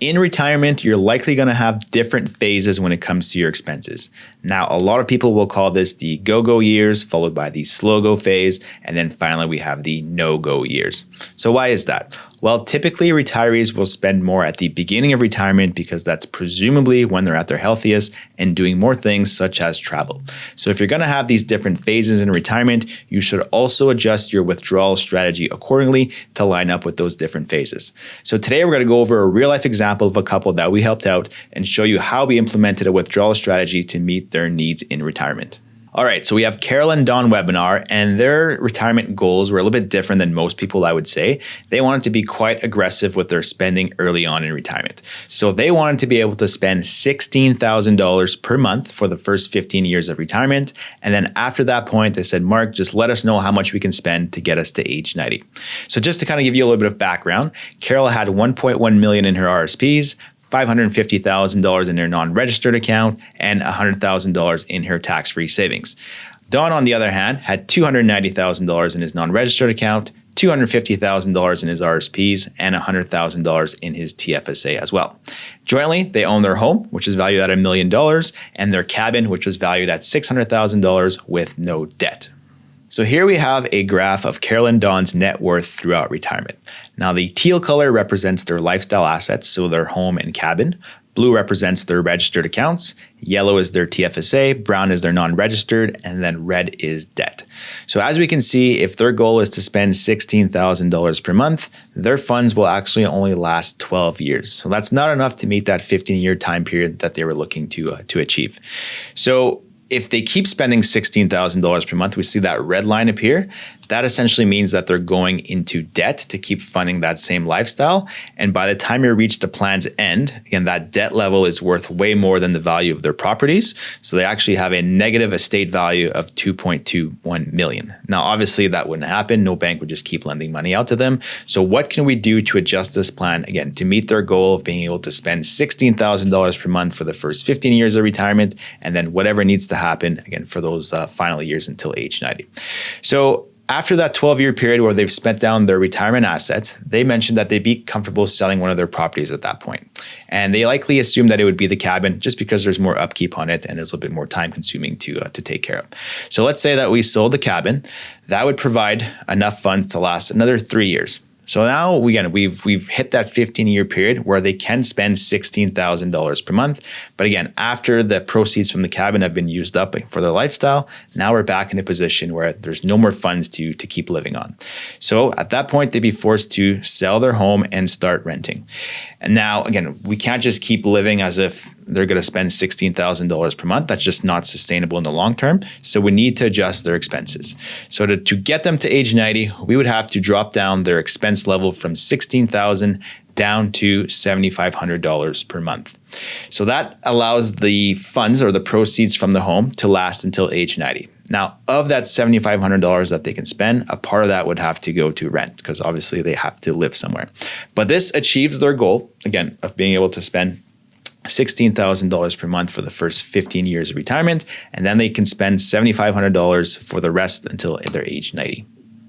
In retirement, you're likely going to have different phases when it comes to your expenses. Now, a lot of people will call this the go-go years, followed by the slow-go phase, and then finally we have the no-go years. So why is that? Well, typically retirees will spend more at the beginning of retirement because that's presumably when they're at their healthiest and doing more things such as travel. So if you're going to have these different phases in retirement, you should also adjust your withdrawal strategy accordingly to line up with those different phases. So today we're going to go over a real life example of a couple that we helped out and show you how we implemented a withdrawal strategy to meet their needs in retirement. All right, so we have Carol and Don webinar, and their retirement goals were a little bit different than most people, I would say. They wanted to be quite aggressive with their spending early on in retirement. So they wanted to be able to spend $16,000 per month for the first 15 years of retirement. And then after that point, they said, Mark, just let us know how much we can spend to get us to age 90. So just to kind of give you a little bit of background, Carol had $1.1 million in her RSPs, $550,000 in her non-registered account, and $100,000 in her tax-free savings. Don, on the other hand, had $290,000 in his non-registered account, $250,000 in his RSPs, and $100,000 in his TFSA as well. Jointly, they own their home, which is valued at $1 million, and their cabin, which was valued at $600,000 with no debt. So here we have a graph of Carol and Don's net worth throughout retirement. Now the teal color represents their lifestyle assets, so their home and cabin. Blue represents their registered accounts. Yellow is their TFSA, brown is their non-registered, and then red is debt. So as we can see, if their goal is to spend $16,000 per month, their funds will actually only last 12 years. So that's not enough to meet that 15-year time period that they were looking to achieve. So if they keep spending $16,000 per month, we see that red line appear. That essentially means that they're going into debt to keep funding that same lifestyle. And by the time you reach the plan's end, again, that debt level is worth way more than the value of their properties. So they actually have a negative estate value of $2.21 million. Now, obviously that wouldn't happen. No bank would just keep lending money out to them. So what can we do to adjust this plan, again, to meet their goal of being able to spend $16,000 per month for the first 15 years of retirement, and then whatever needs to happen, again, for those final years until age 90. So after that 12-year period where they've spent down their retirement assets, they mentioned that they'd be comfortable selling one of their properties at that point. And they likely assumed that it would be the cabin just because there's more upkeep on it and it's a little bit more time consuming to take care of. So let's say that we sold the cabin. That would provide enough funds to last another 3 years. So now we've hit that 15-year period where they can spend $16,000 per month. But again, after the proceeds from the cabin have been used up for their lifestyle, now we're back in a position where there's no more funds to keep living on. So at that point, they'd be forced to sell their home and start renting. And now, again, we can't just keep living as if they're going to spend $16,000 per month. That's just not sustainable in the long term. So we need to adjust their expenses. So to get them to age 90, we would have to drop down their expense level from $16,000 down to $7,500 per month. So that allows the funds or the proceeds from the home to last until age 90. Now, of that $7,500 that they can spend, a part of that would have to go to rent because obviously they have to live somewhere. But this achieves their goal, again, of being able to spend $16,000 per month for the first 15 years of retirement, and then they can spend $7,500 for the rest until their age 90.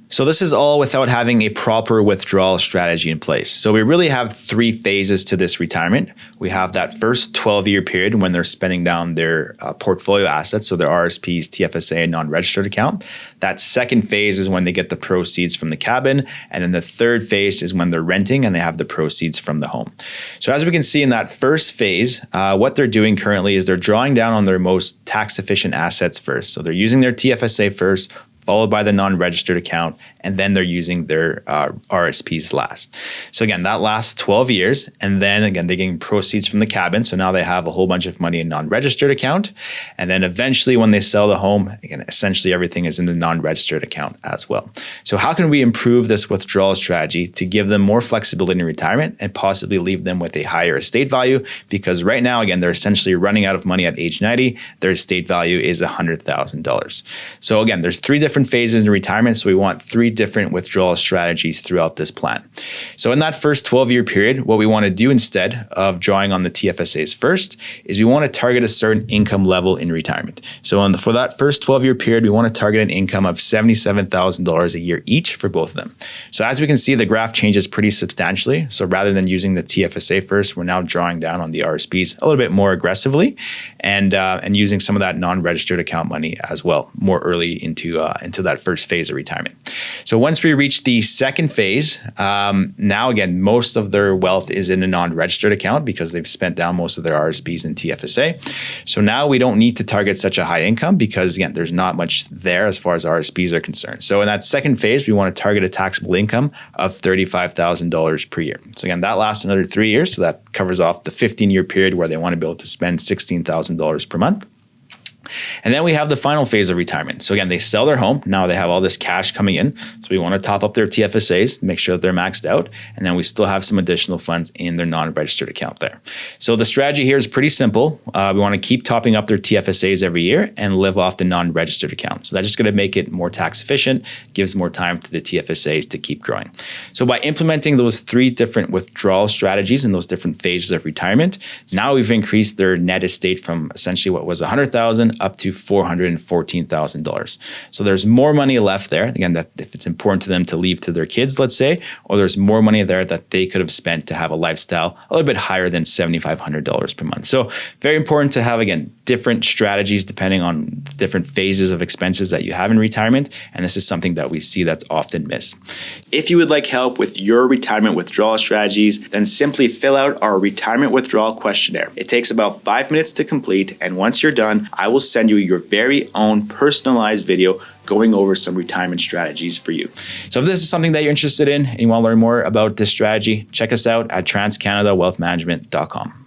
So this is all without having a proper withdrawal strategy in place. So we really have 3 phases to this retirement. We have that first 12-year period when they're spending down their portfolio assets, so their RSPs, TFSA, and non-registered account. That second phase is when they get the proceeds from the cabin. And then the third phase is when they're renting and they have the proceeds from the home. So as we can see in that first phase, what they're doing currently is they're drawing down on their most tax-efficient assets first. So they're using their TFSA first, followed by the non-registered account, and then they're using their RSPs last. So again, that lasts 12 years, and then again, they're getting proceeds from the cabin, so now they have a whole bunch of money in non-registered account, and then eventually when they sell the home, again, essentially everything is in the non-registered account as well. So how can we improve this withdrawal strategy to give them more flexibility in retirement and possibly leave them with a higher estate value? Because right now, again, they're essentially running out of money at age 90. Their estate value is $100,000. So again, there's 3 different different phases in retirement, so we want 3 different withdrawal strategies throughout this plan. So in that first 12-year period, what we want to do instead of drawing on the TFSAs first is we want to target a certain income level in retirement. So for that first 12-year period, we want to target an income of $77,000 a year each for both of them. So as we can see, the graph changes pretty substantially. So rather than using the TFSA first, we're now drawing down on the RSPs a little bit more aggressively and using some of that non-registered account money as well, more early into that first phase of retirement. So once we reach the second phase, now again, most of their wealth is in a non-registered account because they've spent down most of their RSPs in TFSA. So now we don't need to target such a high income because again, there's not much there as far as RSPs are concerned. So in that second phase, we want to target a taxable income of $35,000 per year. So again, that lasts another 3 years. So that covers off the 15-year period where they want to be able to spend $16,000 per month. And then we have the final phase of retirement. So again, they sell their home. Now they have all this cash coming in. So we want to top up their TFSAs to make sure that they're maxed out. And then we still have some additional funds in their non-registered account there. So the strategy here is pretty simple. We want to keep topping up their TFSAs every year and live off the non-registered account. So that's just going to make it more tax efficient, gives more time to the TFSAs to keep growing. So by implementing those 3 different withdrawal strategies in those different phases of retirement, now we've increased their net estate from essentially what was $100,000 up to $414,000. So there's more money left there. Again, that if it's important to them to leave to their kids, let's say, or there's more money there that they could have spent to have a lifestyle a little bit higher than $7,500 per month. So very important to have, again, different strategies depending on different phases of expenses that you have in retirement. And this is something that we see that's often missed. If you would like help with your retirement withdrawal strategies, then simply fill out our retirement withdrawal questionnaire. It takes about 5 minutes to complete. And once you're done, I will send you your very own personalized video going over some retirement strategies for you. So if this is something that you're interested in and you want to learn more about this strategy, check us out at transcanadawealthmanagement.com.